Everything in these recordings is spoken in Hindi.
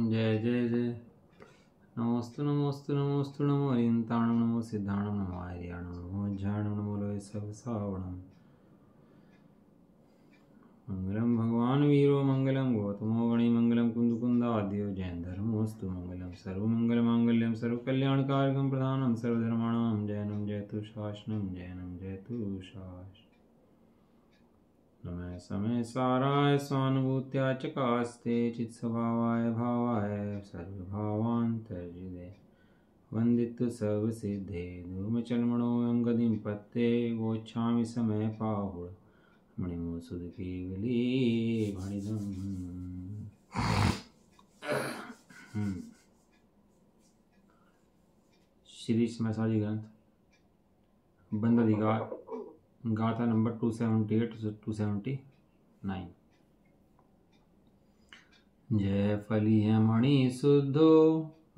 जय जय जय। नमोस्तु नमोस्तु नमोस्तु नमो हरिन्ताणं नमो सिद्धाणं नमो आर्याणं नमो ज्ञानं नमो लोय सब सावणम्। मंगलम भगवान वीरो मंगलम गौतमो गणि मंगलम कुंदकुंदाद्यो जैन धर्मोस्तु मंगलम सर्वमंगल मांगल्यम सर्वकल्याणकारकं प्रधानं सर्वधर्माणां जैनं जयतु शासनं जैनं जयतु शासनं। नमः समय साराय स्वानुभूत्या चकास्ते चित्स्वभावाय भावाय सर्वभावान्तर्जिते वन्दितु सर्वसिद्धे धूमचर्मणो अंगदिं पत्ते गोच्छामि समय पाहुड़ मणिमूसुदकेवली भणिदम्। श्री मैसाजी ग्रंथ बंद अधिकार गाथा नंबर 278 to 279। जय फली है मणि शुद्धो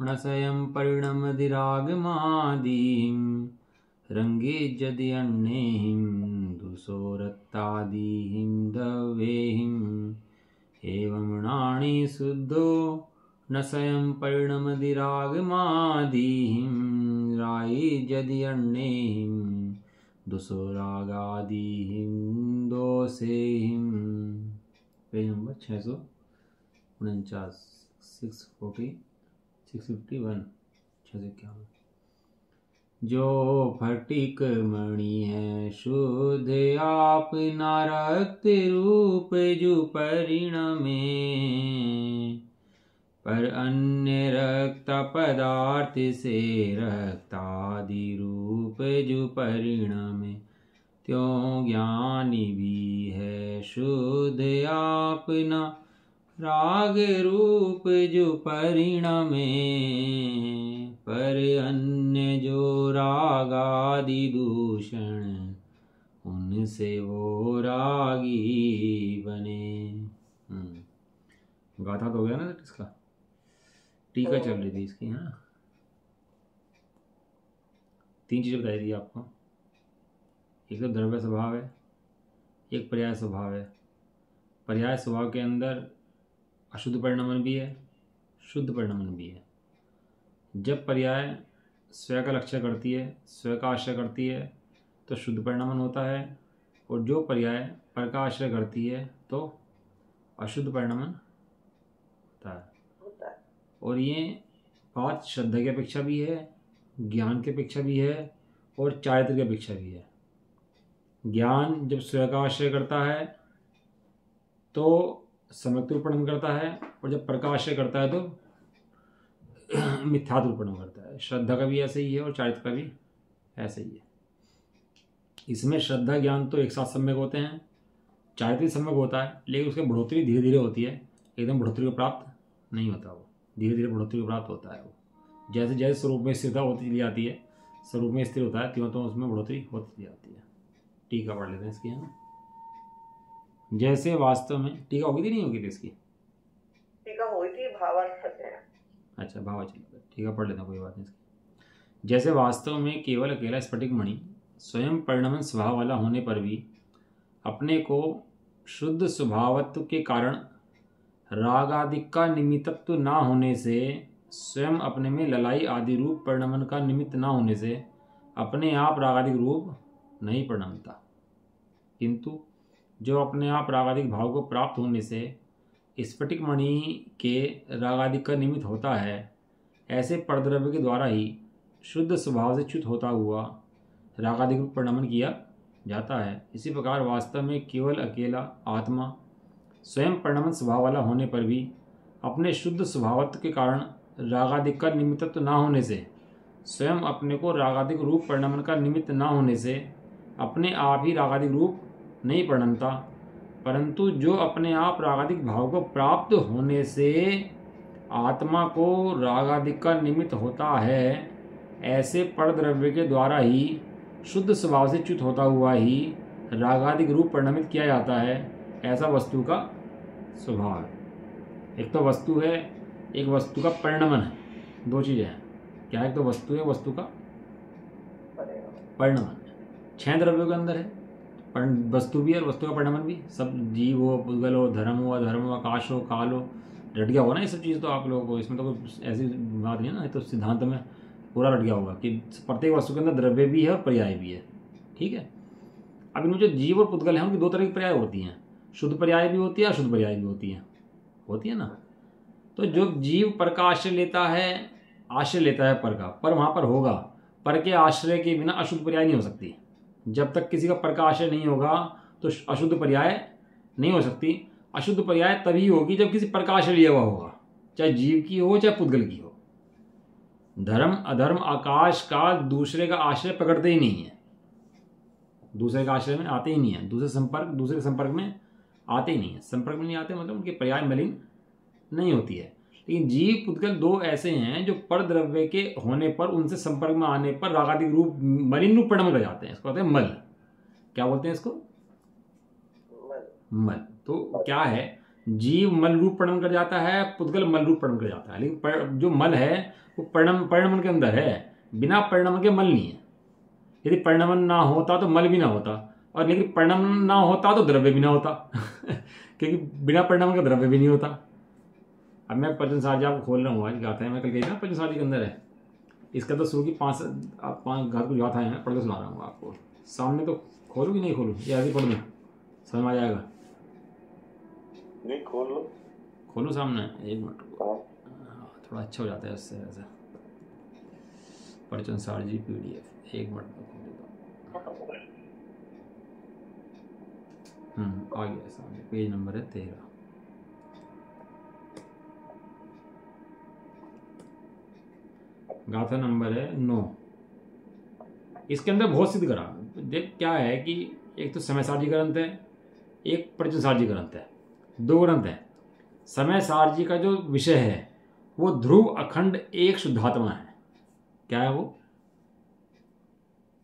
णसयं परिणमधिरागमादीं रंगे जदि अन्नेहिं दुसोरत्तादीहिं दवेहिं एवं मृणानि शुद्धो णसयं परिणमधिरागमादीहिं रायि जदि अन्नेहिं दुसोरागादीहिं दोसेहिं। Page number 649 651 651। जो फटिक मणि है शुद्ध आप नारक्त रूप जु परिणमे पर अन्य रक्त पदार्थ से रक्तादि रूप जु परिणमे त्यों ज्ञानी भी है शुद्ध आपना राग रूप जो परिणमे पर अन्य जो रागादि दूषण उनसे वो रागी बने। गाथा तो हो गया ना इसका, टीका चल रही थी इसकी। हाँ, 3 चीजें बताई थी आपको। एक तो द्रव्य स्वभाव है, एक पर्याय स्वभाव है। पर्याय स्वभाव के अंदर अशुद्ध परिणमन भी है, शुद्ध परिणमन भी है। जब पर्याय स्वयं का लक्ष्य करती है, स्वयं का आश्रय करती है तो शुद्ध परिणमन होता है, और जो पर्याय पर का आश्रय करती है तो अशुद्ध परिणमन होता है। और ये बात श्रद्धा की अपेक्षा भी है, ज्ञान की अपेक्षा भी है, और चारित्र की अपेक्षा भी है। ज्ञान जब स्वयं का आश्रय करता है तो सम्यक रूपण करता है, और जब प्रकाश करता है तो मिथ्यात्व रूपण करता है। श्रद्धा का भी ऐसे ही है और चारित्र का भी ऐसे ही है। इसमें श्रद्धा ज्ञान तो एक साथ सम्यक होते हैं, चारित्र सम्यक होता है, लेकिन उसकी बढ़ोतरी धीरे धीरे होती है। एकदम बढ़ोतरी को प्राप्त नहीं होता, वो धीरे धीरे बढ़ोतरी को प्राप्त होता है। वो जैसे जैसे स्वरूप में स्थिरता होती चली जाती है, स्वरूप में स्थिर होता है, त्यों तो उसमें बढ़ोतरी होती चली जाती है। टीका पढ़ लेते हैं इसकी, है ना। जैसे वास्तव में टीका होगी थी, नहीं होगी थी इसकी? टीका हुई थी, भावार्थ है। अच्छा, भावार्थ। टीका पढ़ लेते हैं, कोई बात नहीं इसकी। जैसे वास्तव में केवल अकेला स्फटिक मणि स्वयं परिणमन स्वभाव वाला होने पर भी अपने को शुद्ध स्वभावत्व के कारण राग आदि का निमित्तत्व ना होने से, स्वयं अपने में ललाई आदि रूप परिणमन का निमित्त ना होने से अपने आप रागादिक रूप नहीं परिणमता, किंतु जो अपने आप रागादिक भाव को प्राप्त होने से स्फटिक मणि के रागादिक का निमित्त होता है, ऐसे परद्रव्य के द्वारा ही शुद्ध स्वभाव से च्युत होता हुआ रागादिक रूप परिणमन किया जाता है। इसी प्रकार वास्तव में केवल अकेला आत्मा स्वयं परिणमन स्वभाव वाला होने पर भी अपने शुद्ध स्वभावत्व के कारण रागादिक का निमित्तत्व ना होने से, स्वयं अपने को रागादिक रूप परिणमन का निमित्त ना होने से अपने आप ही रागादिक रूप नहीं परिणमता, परंतु जो अपने आप रागादिक भाव को प्राप्त होने से आत्मा को रागादिक का निमित्त होता है, ऐसे परद्रव्य के द्वारा ही शुद्ध स्वभाव से च्युत होता हुआ ही रागादिक रूप परिणमित किया जाता है। ऐसा वस्तु का स्वभाव है। एक तो वस्तु है, एक वस्तु का परिणमन है। दो चीजें हैं। क्या है? एक तो वस्तु है, वस्तु का परिणमन। 6 द्रव्यों के अंदर है वस्तु भी और वस्तु का परिणमन भी। सब जीव हो, पुद्गल हो, धर्म हो, अधर्म हो, आकाश हो, काल हो, रट गया होगा ना ये सब चीज़ तो आप लोगों को, इसमें तो कोई ऐसी बात नहीं है ना, तो सिद्धांत में पूरा रट गया होगा कि प्रत्येक वस्तु के अंदर द्रव्य भी है और पर्याय भी है। ठीक है। अब इनमें जो जीव और पुद्गल हैं उनकी दो तरह की पर्याय होती हैं, शुद्ध पर्याय भी होती है, अशुद्ध पर्याय भी होती है ना। तो जो जीव पर का आश्रय लेता है पर का, पर वहाँ पर होगा, पर के आश्रय के बिना अशुद्ध पर्याय नहीं हो सकती। जब तक किसी का पर का आश्रय नहीं होगा तो अशुद्ध पर्याय नहीं हो सकती। अशुद्ध पर्याय तभी होगी जब किसी पर का आश्रय लिया हुआ होगा, चाहे जीव की हो चाहे पुद्गल की हो। धर्म अधर्म आकाश काल दूसरे का आश्रय पकड़ते ही नहीं है, दूसरे का आश्रय में आते ही नहीं है, दूसरे के संपर्क में आते ही नहीं है। संपर्क में नहीं आते मतलब उनके पर्याय मलिन नहीं होती है। लेकिन जीव पुद्गल दो ऐसे हैं जो पर द्रव्य के होने पर, उनसे संपर्क में आने पर रागादिक रूप मलिन रूप परिणम कर जाते हैं। इसको कहते हैं मल। क्या बोलते हैं इसको? मल। तो क्या है, जीव मल रूप परिणम कर जाता है, पुद्गल मल रूप परिणम कर जाता है। लेकिन जो मल है वो परिणमन के अंदर है, बिना परिणमन के मल नहीं है। यदि परिणमन ना होता तो मल भी ना होता, और लेकिन परिणमन ना होता तो द्रव्य भी ना होता क्योंकि बिना परिणमन का द्रव्य भी नहीं होता। अब मैं पचन सारजी आपको खोल रहा हूँ, आज गाथा है, मैं कल गई ना पचन सारजी के अंदर है। इसका तो शुरू की पाँच घात कुछ गाथा है, पढ़ के सुना रहा हूँ आपको। सामने तो खोलूँ कि नहीं खोलूँ, ये आगे पढ़ दूँ, समझ में आ जाएगा? नहीं खोल लो, खोलूँ सामने, एक मिनट थोड़ा अच्छा हो जाता है उससे। ऐसा पचन सारजी PDF, एक मिनट में खोल देता हूँ। आ गया सामने, पेज नंबर है 13। गाथा नंबर है 9। इसके अंदर बहुत सिद्ध करा। देख क्या है कि एक तो समय सारजी ग्रंथ है, एक प्रचन सारजी ग्रंथ है, दो ग्रंथ है। समय सारजी का जो विषय है वो ध्रुव अखंड एक शुद्धात्मा है। क्या है वो?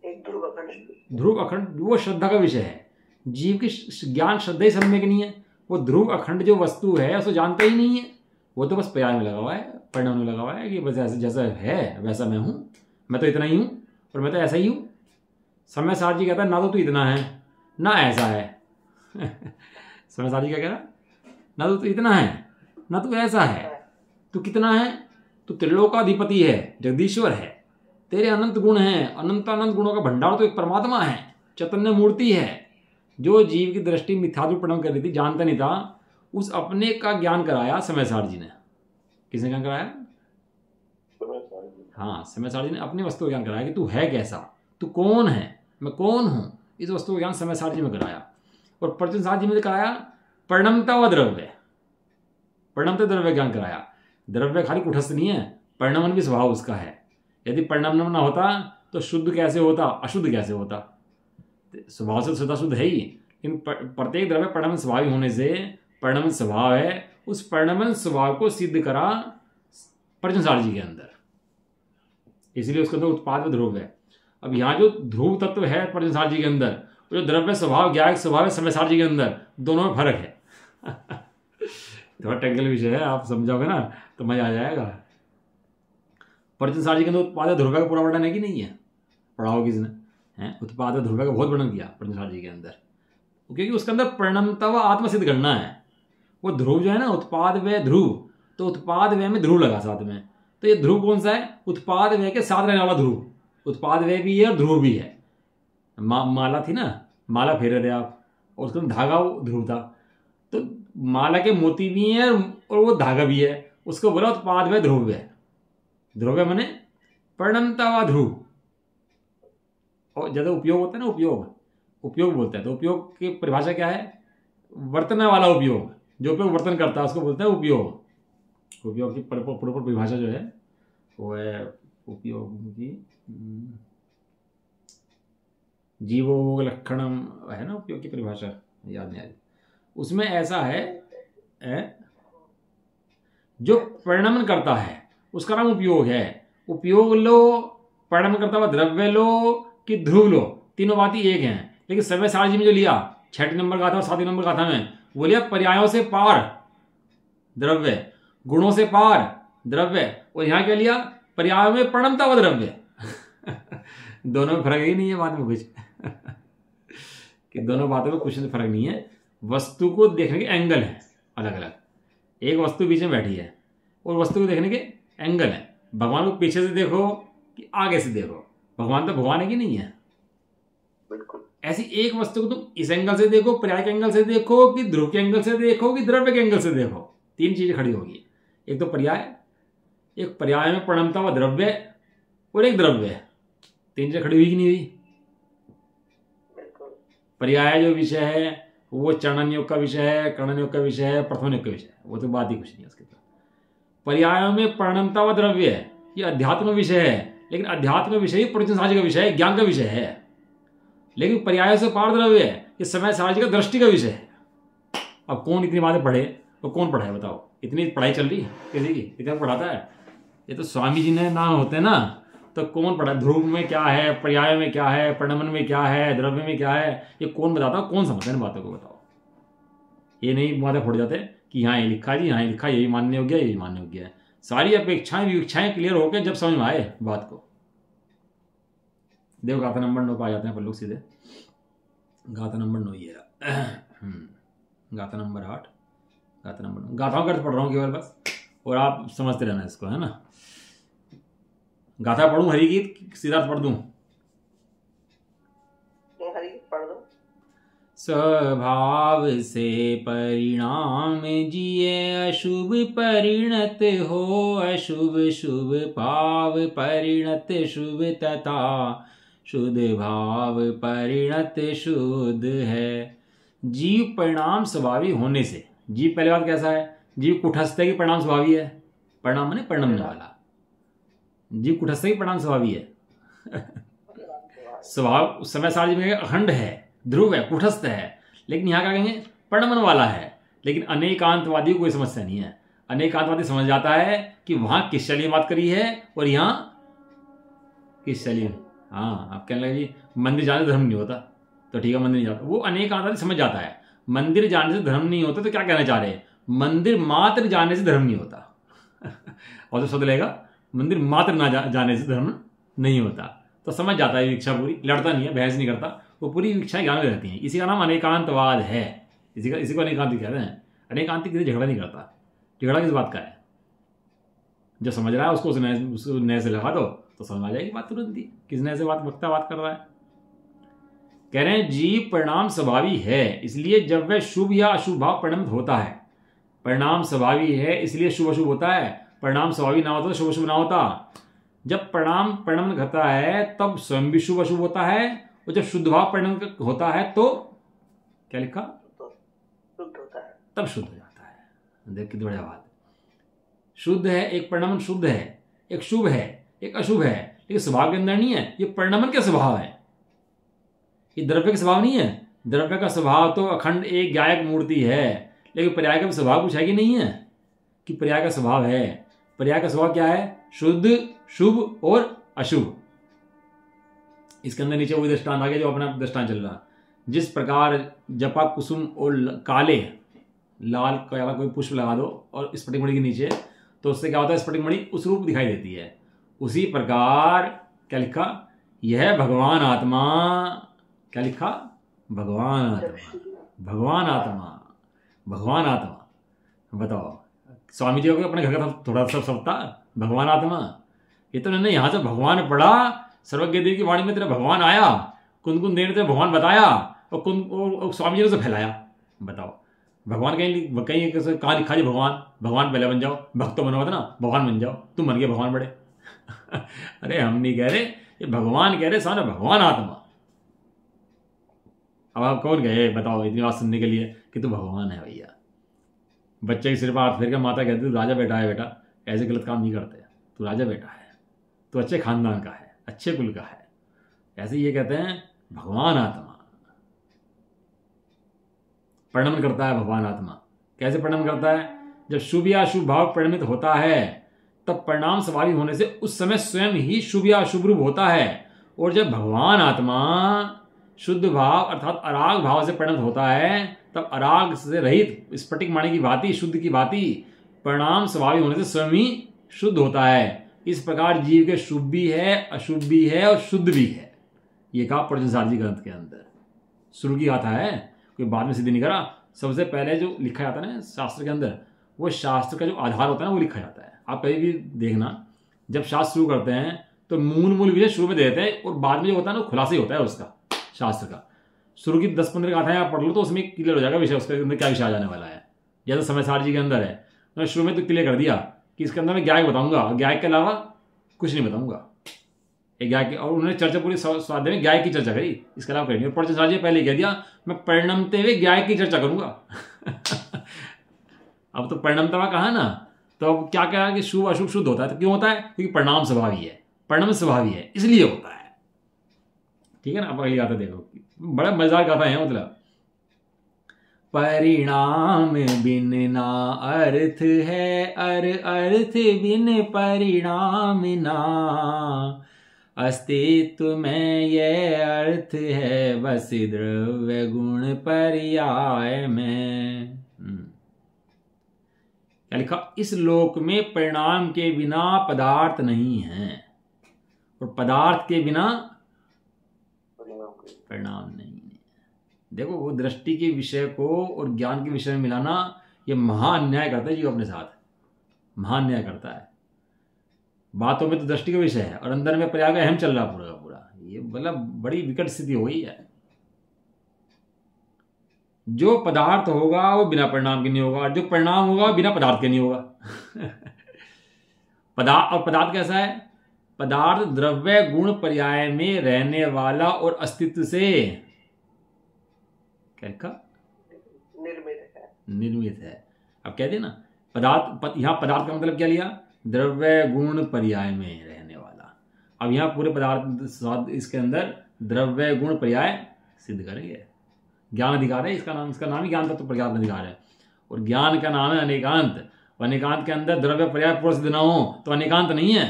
एक ध्रुव अखंड। ध्रुव अखंड वो श्रद्धा का विषय है। जीव की ज्ञान श्रद्धा ही सम्यक नहीं है। वो ध्रुव अखंड जो वस्तु है उसको जानता ही नहीं है। वो तो बस पर्याय में लगा हुआ है, परिणाम में लगा हुआ है कि बस ऐसे जैसा है वैसा मैं हूँ, मैं तो इतना ही हूँ और मैं तो ऐसा ही हूँ। समय सारजी कहता है ना तो तू इतना है ना ऐसा है समय सारजी क्या कह रहा, ना तो तू इतना है ना तू ऐसा है, तू कितना है? तू त्रिलोकाधिपति है, जगदीश्वर है, तेरे अनंत गुण हैं, अनंत अनंत गुणों का भंडार तो एक परमात्मा है, चैतन्य मूर्ति है। जो जीव की दृष्टि मिथ्यात्व परिणाम कर रही थी, जानता नहीं था, उस अपने का ज्ञान कराया समय सारजी ने। किसने ज्ञान कराया? हाँ, समय सारजी ने अपनी वस्तु का ज्ञान कराया कि तू है कैसा, तू कौन है, मैं कौन हूं। इस वस्तु का ज्ञान समय सारजी में कराया। और प्रचन सारजी में कराया परिणमता व द्रव्य, परिणमता द्रव्य ज्ञान कराया। द्रव्य खाली कुटस्थ नहीं है, परिणमन भी स्वभाव उसका है। यदि परिणमन ना होता तो शुद्ध कैसे होता, अशुद्ध कैसे होता? स्वभाव से शुद्ध शुद्ध है ही, लेकिन प्रत्येक द्रव्य परिणमन स्वभाव होने से परिणमन स्वभाव है। उस परिणमन स्वभाव को सिद्ध करा प्रचन सारजी के अंदर, इसलिए उसके अंदर उत्पाद व ध्रुव है। अब यहाँ जो ध्रुव तत्व है प्रचन सारजी के अंदर, जो द्रव्य स्वभाव ज्ञायक स्वभाव है समय सारजी के अंदर, दोनों में फर्क है थोड़ा टेक्निकल विषय है, आप समझोगे ना तो मजा आ जाएगा। प्रचन सारजी के अंदर उत्पाद ध्रुव का पूरा वर्णन है कि नहीं है? पढ़ा हो किसने? है उत्पाद ध्रुव का बहुत वर्णन किया प्रचन सारजी के अंदर, क्योंकि उसके अंदर परिणमता व आत्मसिद्ध करना है। वो ध्रुव जो है ना, उत्पाद व्यय ध्रुव, तो उत्पाद व्यय में ध्रुव लगा साथ में। तो ये ध्रुव कौन सा है? उत्पाद व्यय के साथ रहने वाला ध्रुव। उत्पाद व्यय भी है और ध्रुव भी है। माला थी ना, माला फेर रहे आप, और उसके अंदर धागा ध्रुव था। तो माला के मोती भी हैं और वो धागा भी है, उसको बोला उत्पाद व्यय ध्रुव है। ध्रुव माने परिणमता व ध्रुव। और ज्यादा उपयोग होता है ना, उपयोग बोलते हैं। तो उपयोग की परिभाषा क्या है? वर्तने वाला उपयोग, जो उपयोग वर्तन करता है उसको बोलते हैं उपयोग। उपयोग की प्रॉपर परिभाषा जो है वो है उपयोग की जीवो लक्षणम है ना, उपयोग की परिभाषा याद नहीं आ रही। उसमें ऐसा है जो परिणमन करता है उसका नाम उपयोग है। उपयोग लो, परिणमन करता हुआ द्रव्य लो कि ध्रुव लो, तीनों बातें एक हैं। लेकिन समय सारजी में जो लिया 6 नंबर गाथा और 7 नंबर गाथा में, वो लिया पर्यायों से पार द्रव्य, गुणों से पार द्रव्य, और यहां क्या लिया? पर्यायों में परिणमता व द्रव्य दोनों में फर्क ही नहीं है बात में कुछ कि दोनों बातों में कुछ फर्क नहीं है। वस्तु को देखने के एंगल है अलग अलग। एक वस्तु बीच में बैठी है और वस्तु को देखने के एंगल है। भगवान को पीछे से देखो कि आगे से देखो, भगवान तो भगवान है कि नहीं है। बिल्कुल। ऐसी एक वस्तु को तुम इस एंगल से देखो, पर्याय के एंगल से देखो, कि ध्रुव के एंगल से देखो, कि द्रव्य के एंगल से देखो, तीन चीजें खड़ी होगी। एक तो पर्याय, एक पर्याय में परिणमता हुआ द्रव्य, और एक द्रव्य। तीन चीजें खड़ी हुई कि नहीं हुई। पर्याय जो विषय है वो चरणन योग का विषय है, करणन योग का विषय है, प्रथम योग का विषय है, वो तो बात ही कुछ नहीं है उसके तो। पर्यायों में परिणमता हुआ द्रव्य है, ये अध्यात्म विषय है, लेकिन अध्यात्म विषय ही प्रवचन साझी का विषय है, ज्ञान का विषय है। लेकिन पर्याय से पार द्रव्य है, ये समय साझी का दृष्टि का विषय है। अब कौन इतनी बातें पढ़े और कौन पढ़ाए बताओ। इतनी पढ़ाई चल रही है किसी की, इतना पढ़ाता है। ये तो स्वामी जी ने ना होते ना तो कौन पढ़ा। ध्रुव में क्या है, पर्याय में क्या है, परिणमन में क्या है, द्रव्य में क्या है, ये कौन बताता, कौन समझता है इन बातों को बताओ। ये नहीं बातें फोड़ जाते कि यहाँ ये लिखा जी, यहाँ ये लिखा, यही मान्य हो गया, यही मान्य हो गया है। सारी अपेक्षाएं विवेक्षाएं क्लियर होकर जब समझ में आए बात को। देखो गाथा नंबर 9 पर आ जाते हैं अपन लोग सीधे। गाथा नंबर 9 ये रहा। गाथा नंबर 8, गाथा नंबर 9। गाथाओं का अर्थ पढ़ रहा हूँ केवल बस, और आप समझते रहना इसको, है ना। गाथा पढ़ूं हरि गीत, सीधा पढ़ दूं। हरि गीत पढ़ दो। स्वभाव से परिणाम जिये अशुभ परिणत हो, अशुभ शुभ भाव परिणत शुभ तथा शुद्ध भाव परिणत शुद्ध है। जीव परिणाम स्वभावी होने से, जीव पहले बात कैसा है, जीव कुटस्थ की परिणाम स्वभावी है। परिणाम माने परिणमने वाला। जीव कुटस्थ की परिणाम स्वभावी है। स्वभाव समय सारी में अखंड है, ध्रुव है, कुटस्थ है, लेकिन यहाँ क्या कहेंगे, परिणमन वाला है। लेकिन अनेकांतवादी को कोई समस्या नहीं है। अनेकांतवादी समझ जाता है कि वहां किस शैली में बात करी है और यहाँ किस शैली में। हाँ, आप कहने लगे जी मंदिर जाने से धर्म नहीं होता, तो ठीक है मंदिर नहीं जाता। वो अनेकांतवादी समझ जाता है मंदिर जाने से धर्म नहीं होता, तो क्या कहना चाह रहे हैं, मंदिर मात्र जाने से धर्म नहीं होता। और तो शब्द लेगा मंदिर मात्र ना जाने से धर्म नहीं होता, तो समझ जाता है इच्छा पूरी, लड़ता नहीं है, बहस नहीं करता, वो पूरी इच्छाएं ज्ञान में रहती हैं। इसी का नाम अनेकांतवाद है। इसी को अनेकांतिक कहते हैं। अनेकांतिक किसी झगड़ा नहीं करता। झगड़ा किस बात का है, जो समझ रहा है उसको उसको नए से लगा दो तो समझ आ जाएगी बात तुरंत ही, किस नए से वक्ता बात कर रहा है। कह रहे हैं जीव परिणाम स्वभावी है, इसलिए जब वह शुभ या अशुभ भाव परिणमित होता है। परिणाम स्वभावी है इसलिए शुभ अशुभ होता है। परिणाम स्वभावी ना होता तो शुभ अशुभ ना होता। जब परिणाम परिणमन करता है तब स्वयं भी शुभ अशुभ होता है, और जब शुद्ध भाव परिणमन होता है तो क्या लिखा, शुद्ध होता है, तब शुद्ध हो जाता है। देख कितनी बढ़िया बात। शुद्ध है, एक परिणमन शुद्ध है, एक शुभ है, एक अशुभ है, लेकिन स्वभाव के अंदर नहीं है। ये परिणमन का स्वभाव है, ये द्रव्य का स्वभाव नहीं है। द्रव्य का स्वभाव तो अखंड एक गायक मूर्ति है, लेकिन पर्याय का स्वभाव कुछ है कि नहीं है, कि पर्याय का स्वभाव है। पर्याय का स्वभाव क्या है, शुद्ध, शुभ और अशुभ। इसके अंदर नीचे वही दृष्टांत आगे जो अपना दृष्टांत चल रहा। जिस प्रकार जपा कुसुम और काले लाल का कोई पुष्प लगा दो और स्फटिक मणि के नीचे, तो उससे क्या होता है, स्फटिक मणि उस रूप दिखाई देती है। उसी प्रकार क्या लिखा, यह भगवान आत्मा, क्या लिखा, भगवान आत्मा, भगवान आत्मा, भगवान आत्मा। बताओ, स्वामी जी को अपने घर का थोड़ा सा सब था भगवान आत्मा। ये तो नहीं, यहाँ से भगवान पढ़ा, सर्वज्ञ देव की वाणी में तेरा भगवान आया, कुंद कुंद देव ने तेरा भगवान बताया, और स्वामी जी ने उसे फैलाया। बताओ, भगवान कहीं कहाँ लिखा जी भगवान, भगवान पहले बन जाओ, भक्त तो बना होता ना, भगवान बन जाओ, तुम बन गए भगवान बड़े। अरे हम नहीं कह रहे, ये भगवान कह रहे, सामने भगवान आत्मा। अब आप कौन गए बताओ इतनी बात सुनने के लिए कि तू भगवान है। भैया बच्चे के सिर पर हाथ फेर के माता कहती तू राजा बेटा है, बेटा ऐसे गलत काम नहीं करते, तू राजा बेटा है, तू अच्छे खानदान का है, अच्छे कुल का है, ऐसे ये कहते हैं भगवान आत्मा। परिणमन करता है भगवान आत्मा। कैसे परिणमन करता है, जब शुभ या अशुभ भाव परिणमित होता है तब परिणाम स्वाभाविक होने से उस समय स्वयं ही शुभ या अशुभ रूप होता है। और जब भगवान आत्मा शुद्ध भाव अर्थात अराग भाव से परिणत होता है तब अराग से रहित स्फटिक मणि की भांति, शुद्ध की भांति परिणाम स्वाभाविक होने से स्वयं ही शुद्ध होता है। इस प्रकार जीव के शुभ भी है, अशुभ भी है और शुद्ध भी है। ये कहा प्रजनसार जी ग्रंथ के अंदर। शुरू की गाथा है, कोई बाद में सिद्ध नहीं करा। सबसे पहले जो लिखा जाता है ना शास्त्र के अंदर, वो शास्त्र का जो आधार होता है ना वो लिखा जाता है। आप कहीं भी देखना, जब शास्त्र शुरू करते हैं तो मूल विषय शुरू में दे देते हैं और बाद में जो होता है ना खुलासा ही होता है उसका, शास्त्र का। शुरू की 10-15 गाथाएं आप पढ़ लो तो उसमें क्लियर हो जाएगा विषय, उसके अंदर क्या विषय आ जाने वाला है। जैसे समयसार जी के अंदर है, तो शुरू में तो क्लियर कर दिया कि इसके अंदर मैं गायक बताऊंगा, गायक के अलावा कुछ नहीं बताऊंगा। एक गायक, और उन्होंने चर्चा पूरी स्वाध्याय में गायक की चर्चा करी, इसके अलावा करेंगे। और पर्चसार जी पहले कह दिया मैं परिणमते हुए गायक की चर्चा करूंगा। अब तो परिणमता कहा ना, तो अब क्या कहा कि शुभ अशुभ शुद्ध होता है। तो क्यों होता है? क्योंकि परिणाम स्वभावी है, परिणाम स्वभावी है, इसलिए होता है। ठीक है ना। अब अगली गाथा देखो, बड़ा मजेदार गाथा है। मतलब परिणाम बिन ना अर्थ है, अर्थ बिन परिणाम ना, अस्तित्व में ये अर्थ है, बस द्रव्य गुण पर्याय में। क्या लिखा? इस लोक में परिणाम के बिना पदार्थ नहीं है, और पदार्थ के बिना परिणाम नहीं है। देखो, वो दृष्टि के विषय को और ज्ञान के विषय में मिलाना, ये महाअन्याय करता है जीव अपने साथ, महाअन्याय करता है। बातों में तो दृष्टि का विषय है और अंदर में प्रयाग अहम चल रहा पूरा का पूरा। ये मतलब बड़ी विकट स्थिति हो गई है। जो पदार्थ होगा वो बिना परिणाम के नहीं होगा, और जो परिणाम होगा बिना पदार्थ के नहीं होगा। पदार्थ कैसा है? पदार्थ द्रव्य गुण पर्याय में रहने वाला और अस्तित्व से क्या निर्मित है। अब कहते ना पदार्थ, यहां पदार्थ का मतलब क्या लिया? द्रव्य गुण पर्याय में रहने वाला। अब यहां पूरे पदार्थ इसके अंदर द्रव्य गुण पर्याय सिद्ध करेंगे। ज्ञान अधिकार है इसका नाम ही ज्ञान तत्व प्रज्ञान अधिकार है, और ज्ञान का नाम है अनेकांत। अनेकांत के अंदर द्रव्य पर्याय पूरा सिद्ध ना हो तो अनेकांत नहीं है।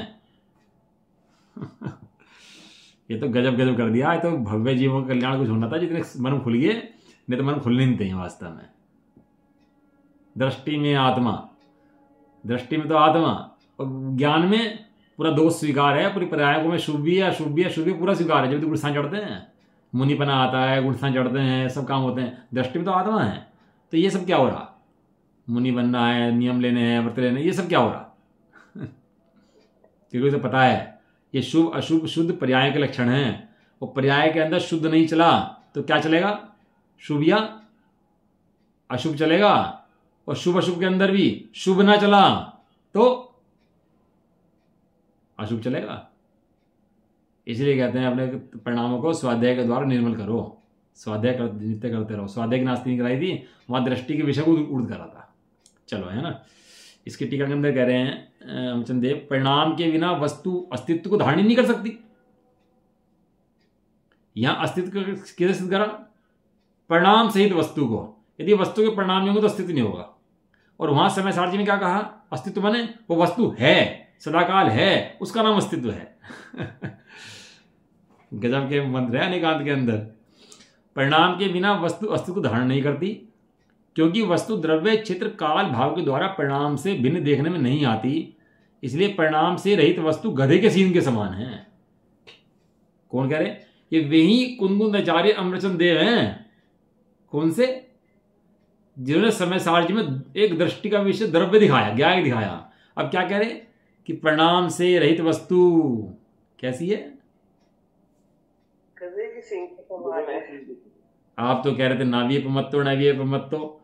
ये तो गजब कर दिया है। तो भव्य जीवों का कल्याण कुछ होना था, जितने मन खुल गए, नहीं तो मन खुलने नहीं चाहिए वास्तव में। दृष्टि में आत्मा, दृष्टि में तो आत्मा, और ज्ञान में पूरा दोष स्वीकार है। पूरी पर्यायों में शुभ भी है अशुभ भी है, शुभ भी पूरा स्वीकार है। जब तो गुणस्थान चढ़ते हैं, मुनिपना आता है, गुणस्थान चढ़ते हैं, सब काम होते हैं। दृष्टि में तो आत्मा है। तो ये सब क्या हो रहा? मुनि बनना है, नियम लेने हैं, व्रत लेने, ये सब क्या हो रहा? क्योंकि तो पता है ये शुभ अशुभ शुद्ध पर्याय के लक्षण हैं। वो पर्याय के अंदर शुद्ध नहीं चला तो क्या चलेगा? शुभ या अशुभ चलेगा। और शुभ अशुभ के अंदर भी शुभ ना चला तो अशुभ चलेगा। इसलिए कहते हैं अपने परिणामों को स्वाध्याय के द्वारा निर्मल करो। स्वाध्याय नित्य करते रहो। स्वाध्याय की नास्ती कराई थी, वहां दृष्टि के विषय को उर्द करा था। चलो, है ना। इसकी टीका के अंदर कह रहे हैं रामचंद्र देव, परिणाम के बिना वस्तु अस्तित्व को धारण नहीं कर सकती। यहां अस्तित्व कैसे सिद्ध करा? परिणाम सहित वस्तु को। यदि वस्तु के परिणाम नहीं होगा तो अस्तित्व नहीं होगा। और वहां समय सार जी ने क्या कहा? अस्तित्व माने वो वस्तु है, सदाकाल है, उसका नाम अस्तित्व है। गजब के मंत्र है अनेकांत के अंदर। परिणाम के बिना वस्तु अस्तित्व को धारण नहीं करती, क्योंकि वस्तु द्रव्य क्षेत्र काल भाव के द्वारा परिणाम से भिन्न देखने में नहीं आती। इसलिए परिणाम से रहित वस्तु गधे के सींग के समान है। कौन कह रहे? ये वही कुंदुंदाचार्य अमरचंद देव हैं। कौन से? जिन्होंने समय सार जी में एक दृष्टि का विषय द्रव्य दिखाया, ज्ञान दिखाया। अब क्या कह रहे कि परिणाम से रहित वस्तु कैसी है? गधे की सींग के समान है। आप तो कह रहे थे नावीय पमत्तो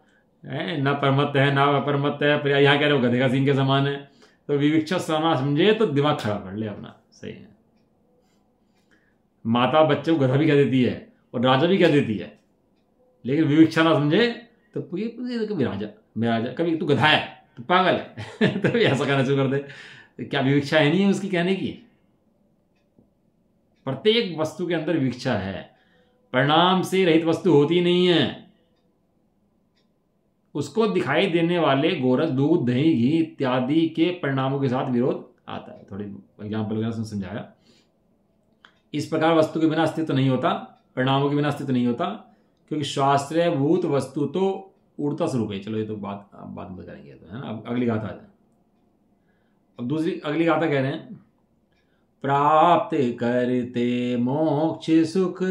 है, न परमत्त है ना अपरमत्त है, फिर यहाँ कह रहे हो गधे का सींग के समान है। तो विविक्षा साना समझे तो दिमाग खराब कर ले अपना। सही है। माता बच्चे को गधा भी कह देती है और राजा भी कह देती है, लेकिन विविक्षा ना समझे तो कभी राजा कभी तू गधा है, तू पागल है। तो ऐसा कहना शुरू कर दे। क्या विविक्षा है? नहीं है उसकी कहने की। प्रत्येक वस्तु के अंदर विविक्षा है। परिणाम से रहित वस्तु होती नहीं है। उसको दिखाई देने वाले गोरस, दूध, दही, घी इत्यादि के परिणामों के साथ विरोध आता है। थोड़ी एग्जाम्पल वगैरह से समझाया। इस प्रकार वस्तु के बिना अस्तित्व नहीं होता, परिणामों के बिना अस्तित्व नहीं होता, क्योंकि शास्त्रभूत वस्तु तो उड़ता स्वरूप है। चलो, ये तो बात में करेंगे, तो है ना। अब अगली गाथा आ जाए। अब दूसरी अगली गाथा कह रहे हैं, प्राप्त करते मोक्ष सुख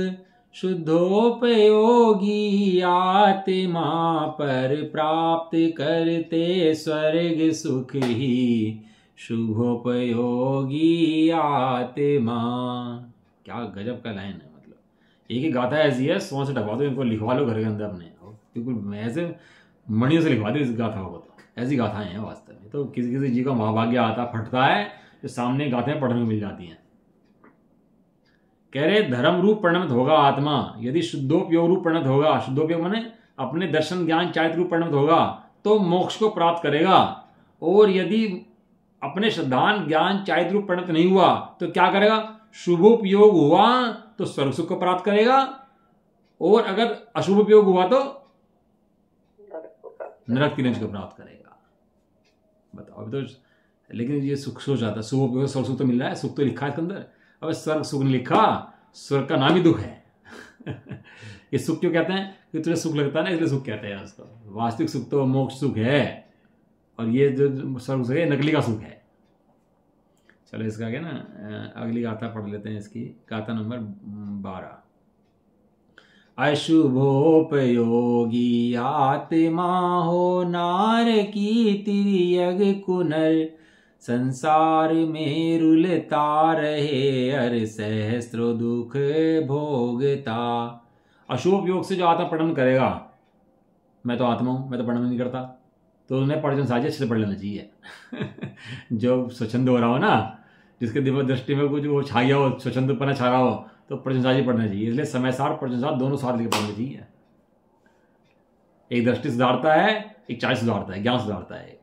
शुद्धोपयोगी आत्मा पर प्राप्त करते स्वर्ग सुख ही शुभोपयोगी आत्मा। क्या गजब का लाइन है। मतलब एक ही गाथा ऐसी है, 100 से ढकवा दो इनको, लिखवा लो घर के अंदर अपने, बिल्कुल ऐसे मणियों से लिखवा दो इस गाथा को। तो ऐसी गाथाएं हैं वास्तव में। तो किसी किसी जी का महाभाग्य आता फटता है जो सामने गाथाएं पढ़ने को मिल जाती हैं। कह रहे धर्म रूप परिणमित होगा आत्मा यदि शुद्धोपयोग रूप परिणत होगा। शुद्धोपयोग माने अपने दर्शन ज्ञान चारित्र रूप परिणत होगा तो मोक्ष को प्राप्त करेगा। और यदि अपने श्रद्धान ज्ञान चारित्र रूप परिणत नहीं हुआ तो क्या करेगा? शुभोपयोग हुआ तो स्वर्ग सुख को प्राप्त करेगा, और अगर अशुभ उपयोग हुआ तो नरक की रंज को प्राप्त करेगा। बताओ अभी तो, लेकिन ये सुख सो जाता है। शुभ उपयोग स्वर्ग सुख तो मिल रहा है, सुख तो लिखा है इसके अंदर। अब स्वर्ग सुख नहीं लिखा, स्वर्ग का नाम ही दुख है। ये सुख क्यों कहते हैं? कि तुझे सुख लगता है ना, इसलिए सुख कहते हैं उसको। वास्तविक सुख तो मोक्ष सुख है, और ये जो स्वर्ग सुख है नकली का सुख है। चलो इसका क्या ना, अगली गाथा पढ़ लेते हैं। इसकी गाथा नंबर 12। अशुभोपयोगी आत्मा हो नार की तिर्यग कुनर संसार में रुलता रहे हर सहस्रो दुख भोगता। अशुभयोग से जो आत्मा परिणम करेगा, मैं तो आत्मा हूं, मैं तो परिणम नहीं करता, तो उन्हें पर्जन साझे अच्छे से पढ़ लेना चाहिए। जो स्वच्छंद हो रहा हो ना, जिसके दिमाग दृष्टि में कुछ वो छा गया हो, स्वच्छंदपना छा रहा हो, तो प्रशंसा पढ़ना चाहिए। इसलिए समय सार प्रशंसा दोनों साथ लेकर पढ़ना चाहिए। एक दृष्टि सुधारता है, एक चाल सुधारता है, ज्ञान सुधारता है।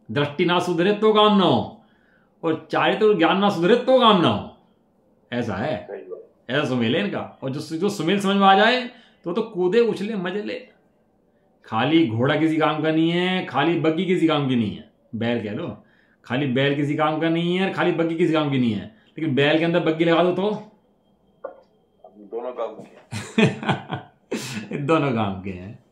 दृष्टि ना सुधरे तो काम ना हो, और चारित्र और ज्ञान ना सुधरे तो काम ना हो। ऐसा है, ऐसा सुमेल है इनका। और जो सुमेल समझ में आ जाए तो कूदे उछले मजे ले। खाली घोड़ा किसी काम का नहीं है, खाली बग्गी किसी काम की नहीं है। बैल कह लो, खाली बैल किसी काम का नहीं है, खाली बग्गी किसी काम की नहीं है। लेकिन बैल के अंदर बग्गी लगा दो तो दोनों काम के दोनों काम के हैं।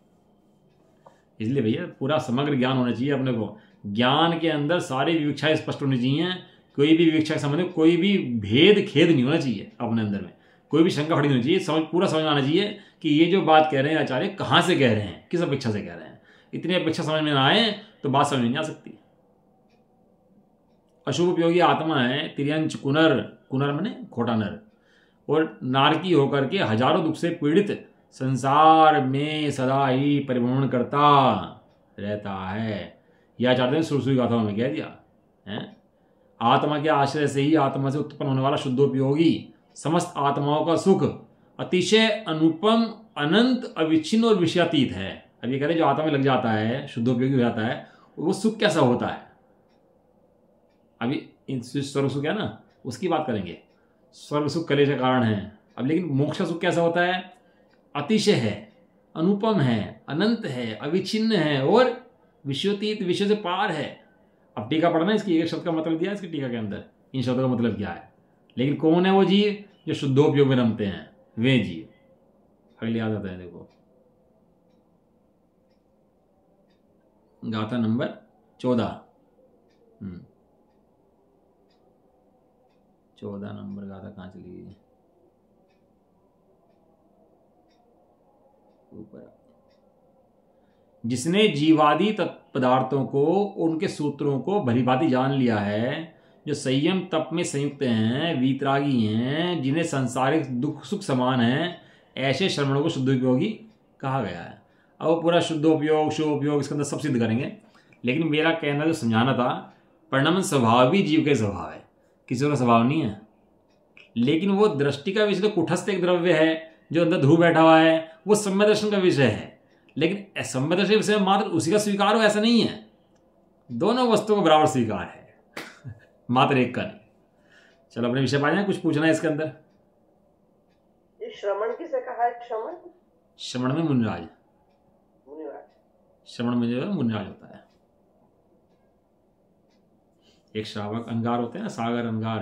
इसलिए भैया पूरा समग्र ज्ञान होना चाहिए अपने को। ज्ञान के अंदर सारी विवक्षाएं स्पष्ट होनी चाहिए। कोई भी विवक्षा के संबंध में कोई भी भेद खेद नहीं होना चाहिए अपने अंदर में। कोई भी शंका खड़ी नहीं होनी चाहिए। पूरा समझ आना चाहिए कि ये जो बात कह रहे हैं आचार्य कहाँ से कह रहे हैं, किस अपेक्षा से कह रहे हैं। इतनी अपेक्षा समझ में ना आए तो बात समझ में नहीं आ सकती। अशुभ उपयोगी आत्मा है तिर्यंच कुनर, कुनर माने खोटा नर, और नारकी होकर के हजारों दुख से पीड़ित संसार में सदा ही परिभ्रमण करता रहता है। यह चाहते हैं सुरसुरी गाथाओं में कह दिया है। आत्मा के आश्रय से ही आत्मा से उत्पन्न होने वाला शुद्धोपयोगी समस्त आत्माओं का सुख अतिशय अनुपम, अनंत, अविच्छिन्न और विषयातीत है। अब ये कह रहे जो आत्मा में लग जाता है, शुद्धोपयोगी हो जाता है, वो सुख कैसा होता है। अभी स्वर्ग सुख है ना, उसकी बात करेंगे। स्वर्ग सुख कलेश का कारण है। अब लेकिन मोक्ष सुख कैसा होता है? अतिशय है, अनुपम है, अनंत है, अविच्छिन्न है और विषयोतीत, विषय से पार है। अब टीका पढ़ना, इसकी एक शब्द का मतलब दिया इसकी टीका के अंदर, इन शब्दों का मतलब क्या है। लेकिन कौन है वो जीव जो शुद्धोपयोग में रमते हैं? वे जीव। अगले याद आता है, देखो गाथा नंबर 14। 14 नंबर गाथा कहाँ चली गई? ऊपर। जिसने जीवादि पदार्थों को, उनके सूत्रों को भलीभांति जान लिया है, जो संयम तप में संयुक्त हैं, वीतरागी हैं, जिन्हें सांसारिक दुख सुख समान है, ऐसे श्रवणों को शुद्धोपयोगी कहा गया है। अब वो पूरा शुद्धोपयोग शुभोपयोग इसके अंदर सब सिद्ध करेंगे। लेकिन मेरा कहना जो समझाना था, परिणमन स्वभाव भी जीव के स्वभाव है, किसी का स्वभाव नहीं है। लेकिन वो दृष्टि का विषय तो कुटस्थ एक द्रव्य है जो अंदर ध्रुव बैठा हुआ है, वो सम्य दर्शन का विषय है। लेकिन सम्य दर्शन के विषय में मात्र उसी का स्वीकार हो ऐसा नहीं है, दोनों वस्तुओं को बराबर स्वीकार है, मात्र एक का नहीं। चलो अपने विषय पर आ जाए। कुछ पूछना है इसके अंदर? ये श्रवण किसे कहा है? श्रवण, श्रवण में मुनिराज, मुनिराज। श्रवण में जो है मुनिराज होता है। एक श्रावक अंगार होते हैं ना, सागर अंगार।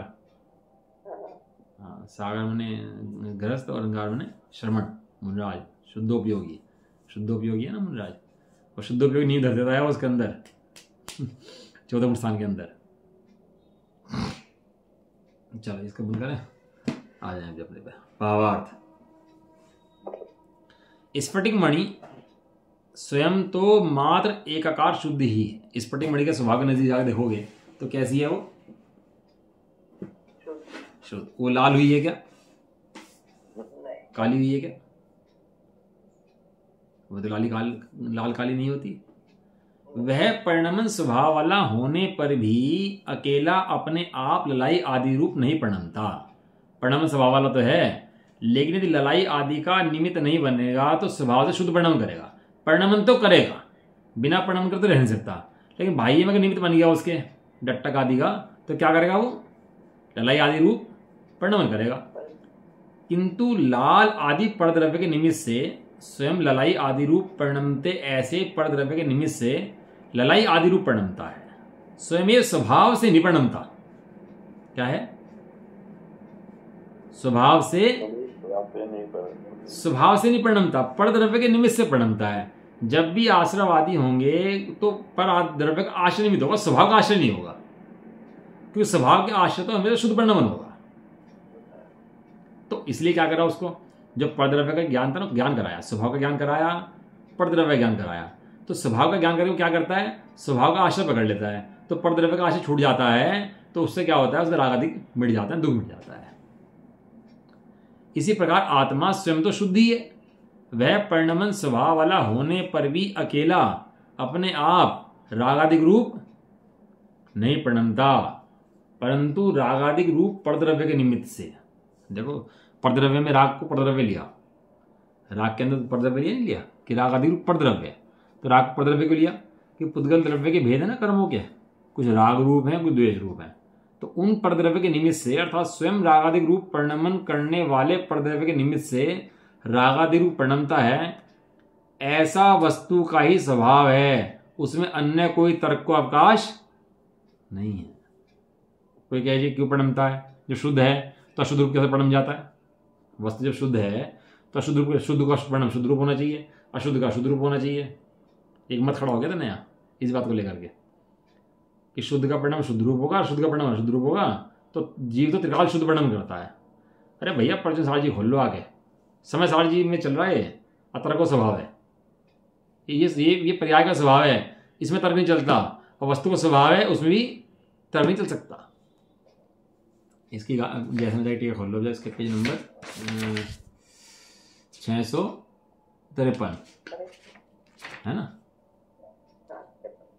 हाँ, सागर मने गृहस्थ और अंगार मने श्रवण, मुनिराज शुद्धोपयोगी। शुद्धोपयोगी है ना मुनिराज, और शुद्धोपयोगी नींद धर देता है उसके अंदर 14 स्थान के अंदर। चलो इसका बंद करें। आ जाए अपने पे। भावार्थ, स्फटिक मणि स्वयं तो मात्र एक आकार शुद्ध ही है। स्फटिक मणि के स्वभाव के नजदीक जाकर देखोगे तो कैसी है वो? शुद्ध। वो लाल हुई है क्या? काली हुई है क्या? वो तो लाल काली नहीं होती। वह परिणमन स्वभाव वाला होने पर भी अकेला अपने आप ललाई आदि रूप नहीं परिणमता। परिणमन स्वभाव वाला तो है, लेकिन यदि ललाई आदि का निमित्त नहीं बनेगा तो स्वभाव से शुद्ध परिणमन करेगा। परिणमन तो करेगा, बिना परिणमन कर तो रह नहीं सकता। लेकिन बाह्य में निमित्त बन गया उसके डट्टक आदि का, तो क्या करेगा वो? ललाई आदि रूप परिणमन करेगा। किंतु लाल आदि परद्रव्य के निमित्त से स्वयं ललाई आदि रूप परिणमते, ऐसे परद्रव्य के निमित्त से ललाई आदि रूप परिणमता है, स्वयं स्वभाव से नहीं परिणमता। क्या है? स्वभाव से नहीं परिणमता, परद्रव्य के निमित्त से परिणमता है। जब भी आश्रयवादी होंगे तो पर द्रव्य का आश्रय निमित्त होगा, स्वभाव का आश्रय नहीं होगा, क्योंकि स्वभाव के आश्रय तो हमेशा शुद्ध परिणमन होगा। तो इसलिए क्या करा उसको? जो परद्रव्य का ज्ञान था ना, ज्ञान कराया, स्वभाव का ज्ञान कराया, परद्रव्य ज्ञान कराया। तो स्वभाव का ज्ञान करके क्या करता है? स्वभाव का आश्रय पकड़ लेता है, तो परद्रव्य का आश्रय छूट जाता है, तो उससे क्या होता है? उसका राग आदि मिट जाता है, दुख मिट जाता है। इसी प्रकार आत्मा स्वयं तो शुद्ध ही है, वह परिणमन स्वभाव वाला होने पर भी अकेला अपने आप रागादिक रूप नहीं परिणमता, परंतु रागादिक रूप परद्रव्य के निमित्त से। देखो, परद्रव्य में राग को परद्रव्य लिया, राग के अंदर परद्रव्य लिया, नहीं लिया कि राग आदि रूप परद्रव्य, तो राग परद्रव्य को लिया कि पुद्गल द्रव्य के भेद है ना कर्मों के, कुछ राग रूप है, कुछ द्वेष रूप है। तो उन परद्रव्य के निमित्त से, अर्थात स्वयं रागादिक रूप परिणमन करने वाले परद्रव्य के निमित्त से रागादि रूप परिणमता है, ऐसा वस्तु का ही स्वभाव है, उसमें अन्य कोई तर्क को अवकाश नहीं है। कोई कहे क्यों परिणमता है? जो शुद्ध है तो अशुद्ध रूप कैसे परिणम जाता है? वस्तु जब शुद्ध है तो अशुद्ध रूप, शुद्ध का परिणाम शुद्ध रूप होना चाहिए, अशुद्ध का शुद्ध रूप होना चाहिए। एक मत खड़ा हो गया था नया इस बात को लेकर के कि शुद्ध का परिणाम शुद्ध रूप होगा, अशुद्ध का परिणाम अशुद्ध रूप होगा, तो जीव तो त्रिकाल शुद्ध परिणाम करता है। अरे भैया, प्रचन सार जी खोल लो आगे, समय सार जी में चल रहा है, अतर्क स्वभाव है, ये पर्याय का स्वभाव है, इसमें तर्क नहीं चलता, और वस्तु का स्वभाव है, उसमें भी तर्क नहीं चल सकता। इसकी जैसे टीका खोल लो, इसके पेज नंबर 653 है ना?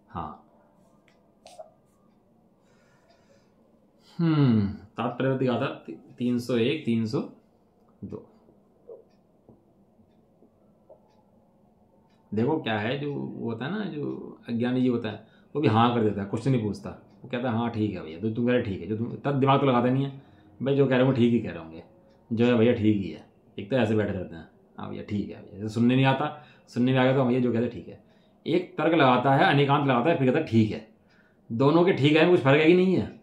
हाँ, तात्पर्य दिखा था 301 302। देखो क्या है, जो होता है ना, जो अज्ञानी जी होता है, वो भी हाँ कर देता है, क्वेश्चन नहीं पूछता, वो कहता है हाँ ठीक है भैया, तो तुम कह रहे ठीक है, जो तुम तब दिमाग तो लगाते नहीं है, भाई जो कह रहे हो ठीक ही कह रहे होंगे, जो है भैया ठीक ही है। एक तो ऐसे बैठे रहते हैं, हाँ भैया ठीक है भैया, सुनने नहीं आता, सुनने में आ गया तो भैया जो कहते ठीक है। एक तर्क लगाता है, अनेकांत लगाता है, फिर कहता है ठीक है। दोनों के ठीक है कुछ फर्क है कि नहीं है?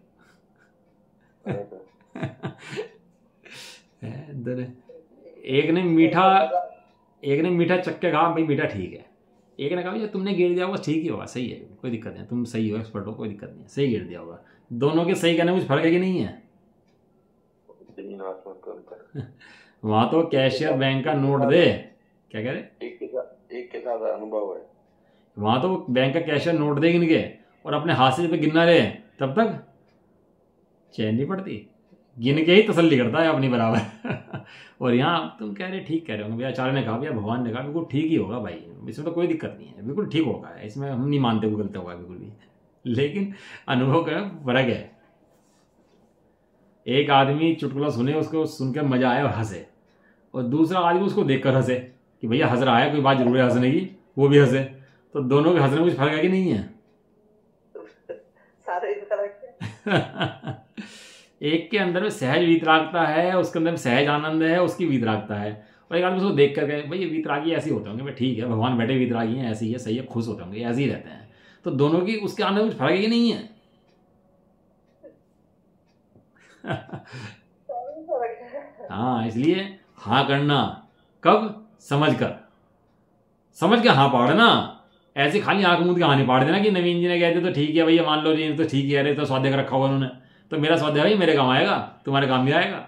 एक ने मीठा चक्के कहा भाई मीठा ठीक है, एक ने कहा भैया तुमने गिर दिया होगा, ठीक ही होगा, सही है, कोई दिक्कत नहीं, तुम सही हो, एक्सपर्ट हो, कोई दिक्कत नहीं है, सही गिर दिया होगा। दोनों के सही कहने में कुछ फर्क है कि नहीं है? वहां तो कैशियर बैंक का नोट दे, क्या कह रहे, एक के साथ अनुभव है, वहां तो बैंक का कैशियर नोट दे गिन के और अपने हाथ से जब गिनना रहे तब तक चैन नहीं पड़ती, गिन के ही तसल्ली करता है अपनी बराबर। और यहाँ तुम कह रहे ठीक कह रहे हो भैया, आचार्य ने कहा भैया, भगवान ने कहा बिल्कुल ठीक ही होगा भाई, इसमें तो कोई दिक्कत नहीं है, बिल्कुल ठीक होगा, इसमें हम नहीं मानते वो गलत होगा बिल्कुल भी, लेकिन अनुभव का फर्क है। एक आदमी चुटकुला सुने, उसको सुन के मजा आया और हंसे, और दूसरा आदमी उसको देखकर हंसे कि भैया हंस रहा है, कोई बात जरूर है हंसने की, वो भी हंसे, तो दोनों के हंसने में कुछ फर्क है कि नहीं है? सारे इस तरह के एक के अंदर में सहज वीतरागता है, उसके अंदर में सहज आनंद है, उसकी वीतरागता है, और एक आदमी उसको देख करके भाई ये वीतरागी ऐसे होते होंगे, भाई ठीक है भगवान बैठे वीतरागी हैं, ऐसी है, सही है, खुश होते होंगे, ऐसे ही रहते हैं, तो दोनों की उसके अंदर कुछ फर्क है कि नहीं है? हाँ, इसलिए हाँ करना कब? समझ के हाँ पाड़ना, ऐसे खाली आंख मूंद के हाँ नहीं पाड़ देना कि नवीन जी ने कहते तो ठीक है भैया, मान लो जी तो ठीक है, अरे तो स्वाध्याय का रखा हुआ उन्होंने, तो मेरा स्वाध्याय भाई मेरे काम आएगा, तुम्हारे काम भी आएगा।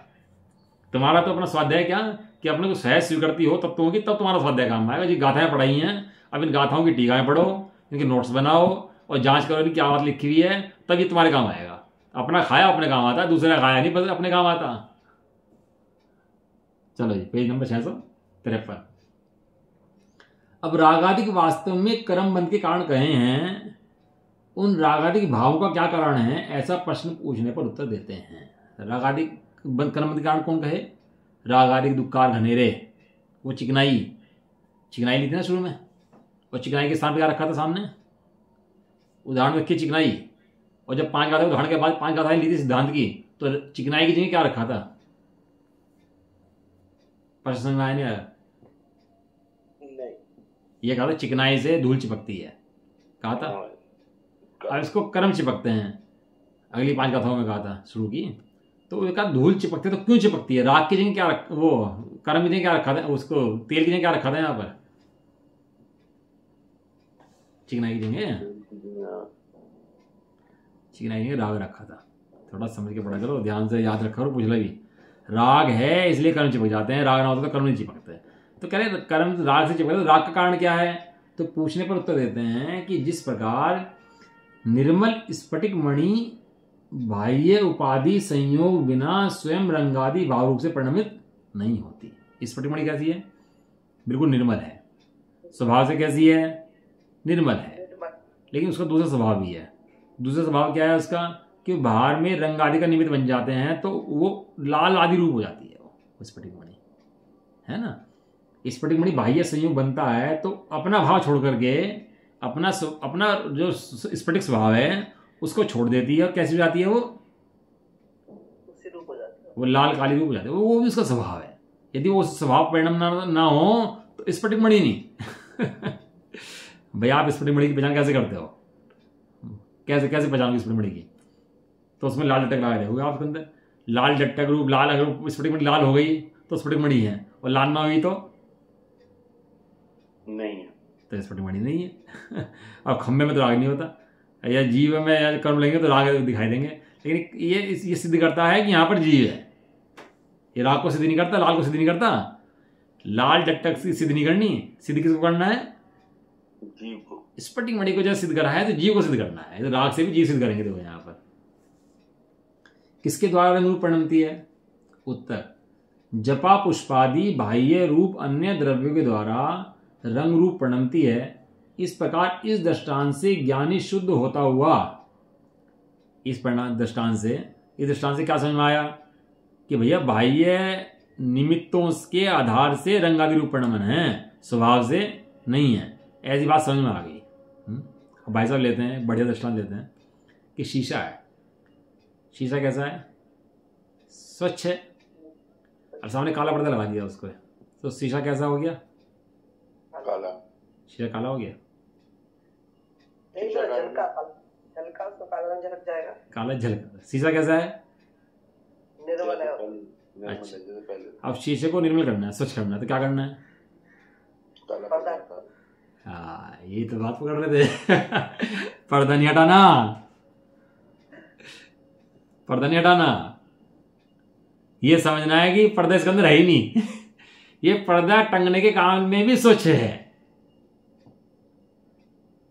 तुम्हारा तो अपना स्वाध्याय क्या कि अपने को सहज स्वीकृति हो तब तो होगी, तब तुम्हारा स्वाध्याय काम आएगा। जी गाथाएं पढ़ाई हैं, अब इन गाथाओं की टीकाएं पढ़ो, इनके नोट्स बनाओ और जांच करो इनकी क्या बात लिखी हुई है, तब ये तुम्हारे काम आएगा। अपना खाया अपने काम आता है, दूसरा खाया नहीं बस अपने काम आता। चलो जी पेज नंबर 653। अब रागादिक वास्तव में कर्म बंध के कारण कहे हैं, उन रागादिक भावों का क्या कारण है, ऐसा प्रश्न पूछने पर उत्तर देते हैं। रागादिक कर्म बंध के कारण कौन कहे? रागादिक दुक्कार घनेरे, वो चिकनाई ली थी ना शुरू में, और चिकनाई के स्थान पर क्या रखा था सामने? उदाहरण रखिए चिकनाई, और जब 5 गाथाएं उदाहरण के बाद 5 गाथाएं ली थी सिद्धांत की, तो चिकनाई की जगह क्या रखा था? प्रश्न समझ में आया नहीं आया? नहीं, ये कहा था चिकनाई से धूल चिपकती है, कहा था। अब इसको कर्म चिपकते हैं, अगली 5 गाथाओं में कहा था शुरू की, तो वो कहा धूल चिपकते तो क्यों चिपकती है? राग की जगह क्या वो कर्म की जगह क्या रखा था? उसको तेल की जगह क्या रखा था? यहाँ पर चिकनाई की जगह राग रखा था। थोड़ा समझ के पढ़ा करो, ध्यान से याद रखा करो, पूछ ले भी। राग है इसलिए कर्म चिपक जाते हैं, राग ना होता तो कर्म नहीं चिपकते। तो कह रहे कर्म राग से चिपकते, तो राग का कारण क्या है? तो पूछने पर उत्तर देते हैं कि जिस प्रकार निर्मल स्फटिक मणि बाह्य उपाधि संयोग बिना स्वयं रंगादि भाव रूप से परिणमित नहीं होती। स्फटिक मणि कैसी है? बिल्कुल निर्मल है, स्वभाव से कैसी है? निर्मल है, लेकिन उसका दूसरा स्वभाव भी है। दूसरा स्वभाव क्या है उसका? कि बाहर में रंग आदि का निमित्त बन जाते हैं तो वो लाल आदि रूप हो जाती है वो स्फटिक मणि, है ना। स्फटिक मणि बाह्य संयोग बनता है तो अपना भाव छोड़ करके अपना जो स्फटिक स्वभाव है उसको छोड़ देती है, और कैसी हो जाती है वो? उसी रूप हो जाती है, वो लाल काली रूप हो जाती है, वो भी उसका स्वभाव है। यदि वो स्वभाव परिणाम ना हो तो स्फटिक मणि नहीं। भाई आप स्फटिक मणि की पहचान कैसे करते हो? कैसे पहचानोगे स्फटिक मणि की? तो उसमें लाल डटक लगा देखोगे आप उसके अंदर, लाल डटक रूप लाल, अगर स्फटिक मणि लाल हो गई तो स्फटिक मणि है, और लाल ना हुई तो नहीं है, तो स्फटिक मणि नहीं है। और खंबे में तो राग नहीं होता, या जीव में या कर्म लेंगे तो राग दिखाई देंगे, लेकिन ये सिद्ध करता है कि यहाँ पर जीव है। ये राग को सिद्ध नहीं करता, लाल को सिद्ध नहीं करता। लाल डटक सिद्ध नहीं करनी, सिद्ध किसको करना है? जीव को। स्फटिक मणि को जब सिद्ध करा है तो जीव को सिद्ध करना है, तो राग से भी जीव सिद्ध करेंगे। देखो यहाँ पर किसके द्वारा रंग रूप परिणमती है? उत्तर, जपा पुष्पादि बाह्य रूप अन्य द्रव्यों के द्वारा रंग रूप परिणमती है। इस प्रकार इस दृष्टांत से ज्ञानी शुद्ध होता हुआ, इस दृष्टांत से क्या समझ में आया? कि भैया बाह्य निमित्तों के आधार से रंग आदि रूप परिणमन है, स्वभाव से नहीं है। ऐसी बात समझ में आ गई। भाई साहब लेते हैं, बढ़िया दृष्टांत लेते हैं कि शीशा है। शीशा कैसा है? स्वच्छ है, और सामने काला पर्दा लगा दिया उसको, तो शीशा कैसा हो गया? काला। शीशा काला हो गया, झलका उसको काला रंग झलक जाएगा, काला झलक। शीशा कैसा है? निर्मल है। अच्छा, अब शीशे को निर्मल करना है, स्वच्छ करना है, तो क्या करना है? हाँ, यही तो बात पकड़ रहे थे। पर्दा नहीं हटाना, पर्दा नहीं हटाना। ये समझना है कि पर्दा इसके अंदर है ही नहीं। ये पर्दा टंगने के काम में भी स्वच्छ है।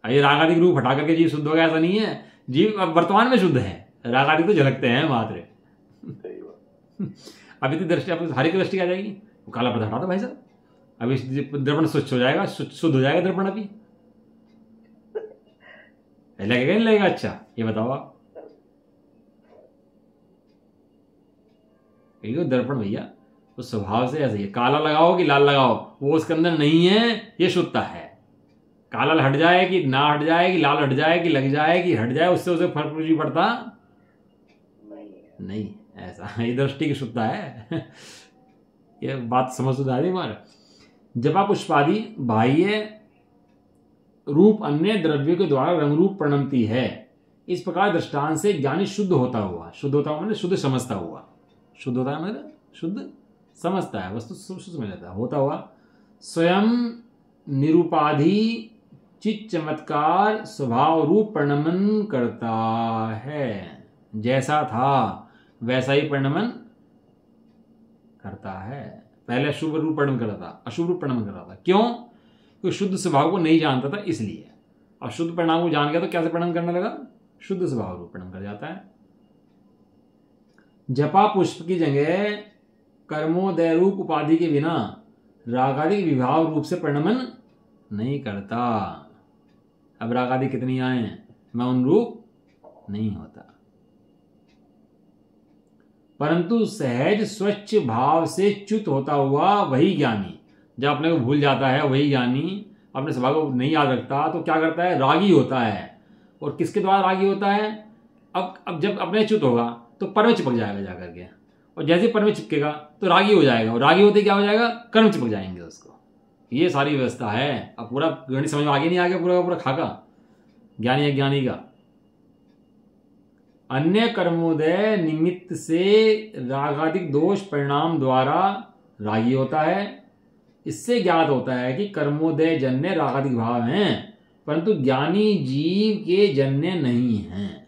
ये रागादिक रूप हटा करके जीव शुद्ध हो गया, ऐसा नहीं है। जीव अब वर्तमान में शुद्ध है, रागादिक तो झलकते हैं मात्र। अभी तो दृष्टि, अब हरी की दृष्टि आ जाएगी, वो काला पर्दा हटा दो भाई साहब, अभी दर्पण स्वच्छ हो जाएगा, शुद्ध हो जाएगा दर्पण। अभी लगेगा नहीं लगेगा? अच्छा ये बताओ आप। दर्पण भैया तो स्वभाव से ऐसे ही, काला लगाओ कि लाल लगाओ, वो उसके अंदर नहीं है, ये शुद्धता है। काला हट जाए कि ना हट जाए, कि लाल हट जाए कि लग जाए कि हट जाए, उससे उसे फर्क नहीं पड़ता। नहीं, ऐसा ये दृष्टि की शुद्धता है। ये बात समझ तो आ रही हमारा। जपा पुष्पादि बाह्य रूप अन्य द्रव्यों के द्वारा रंग रूप परिणमती है। इस प्रकार दृष्टांत से ज्ञानी शुद्ध होता हुआ, शुद्ध होता हुआ मतलब शुद्ध समझता हुआ, शुद्ध होता है मतलब शुद्ध समझता है, वस्तु शुद्ध समझ लेता है, होता हुआ स्वयं निरूपाधि चित चमत्कार स्वभाव रूप परिणमन करता है। जैसा था वैसा ही परिणमन करता है। पहले शुभ रूप परिणम कर रहा था, अशुभ रूप परिणम कर रहा था। क्यों? क्योंकि शुद्ध स्वभाव को नहीं जानता था, इसलिए। और शुद्ध परिणाम को जान गया तो कैसे परिणम करने लगा? शुद्ध स्वभाव रूप परिणम कर जाता है। जपा पुष्प की जगह कर्मोदय रूप उपाधि के बिना रागादि विभाव रूप से परिणमन नहीं करता। अब रागादि कितनी आए, मैं उन रूप नहीं होता, परंतु सहज स्वच्छ भाव से च्युत होता हुआ वही ज्ञानी, जब अपने को भूल जाता है वही ज्ञानी अपने स्वभाव को नहीं याद रखता तो क्या करता है? रागी होता है। और किसके द्वारा रागी होता है? अब जब अपने च्युत होगा तो पर में चिपक जाएगा जाकर के, और जैसे पर में चिपकेगा तो रागी हो जाएगा, और रागी होते क्या हो जाएगा? कर्म चिपक जाएंगे उसको। ये सारी व्यवस्था है। अब पूरा गणित समझ में आगे नहीं आ गया? पूरा पूरा खाका ज्ञानी अज्ञानी का। अन्य कर्मोदय निमित्त से रागादिक दोष परिणाम द्वारा रागी होता है। इससे ज्ञात होता है कि कर्मोदय जन्य रागादिक भाव हैं, परंतु ज्ञानी जीव के जन्य नहीं हैं।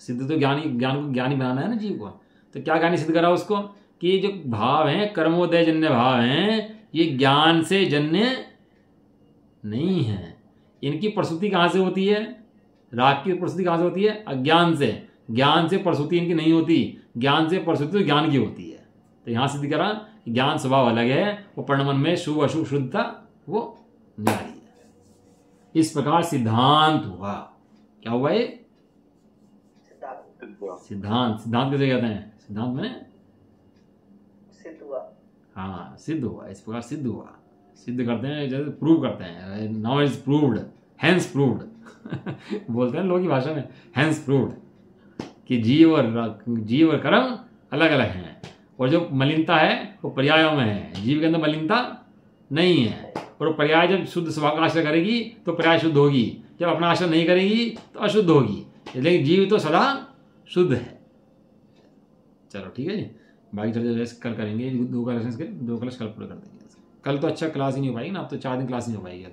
सिद्ध तो ज्ञान को ज्ञानी बनाना है ना जीव को। तो क्या ज्ञानी सिद्ध करा उसको? कि ये जो भाव हैं कर्मोदय जन्य भाव हैं, ये ज्ञान से जन्य नहीं है। इनकी प्रसूति कहाँ से होती है? राग की प्रसूति कहाँ से होती है? अज्ञान से। ज्ञान से प्रसूति इनकी नहीं होती, ज्ञान से प्रसूति तो ज्ञान की होती है। तो यहाँ सिद्ध करा ज्ञान स्वभाव अलग है, वो परिणमन में शुभ अशुभ शुद्धता वो न्यारी है। इस प्रकार सिद्धांत हुआ। क्या हुआ ये? सिद्धांत। सिद्धांत कैसे कहते हैं? सिद्धांत में सिद्ध हुआ। हाँ, सिद्ध हुआ। इस प्रकार सिद्ध हुआ। सिद्ध करते हैं जैसे प्रूव करते हैं। Now is proved, hence proved बोलते हैं लोगों की भाषा में, हेंस प्रूव्ड कि जीव और कर्म अलग अलग हैं, और जो मलिनता है वो पर्यायों में है। जीव के अंदर मलिनता नहीं है, और पर्याय जब शुद्ध स्वभाव का आश्रय करेगी तो पर्याय शुद्ध होगी, जब अपना आश्रय नहीं करेगी तो अशुद्ध होगी। लेकिन जीव तो सदा शुद्ध है। चलो ठीक है जी, बाकी चलो कल करेंगे। 2 क्लास कल पूरे कर देंगे। कल तो अच्छा क्लास ही नहीं हो पाएगी ना, अब तो 4 दिन क्लास नहीं हो पाएगी।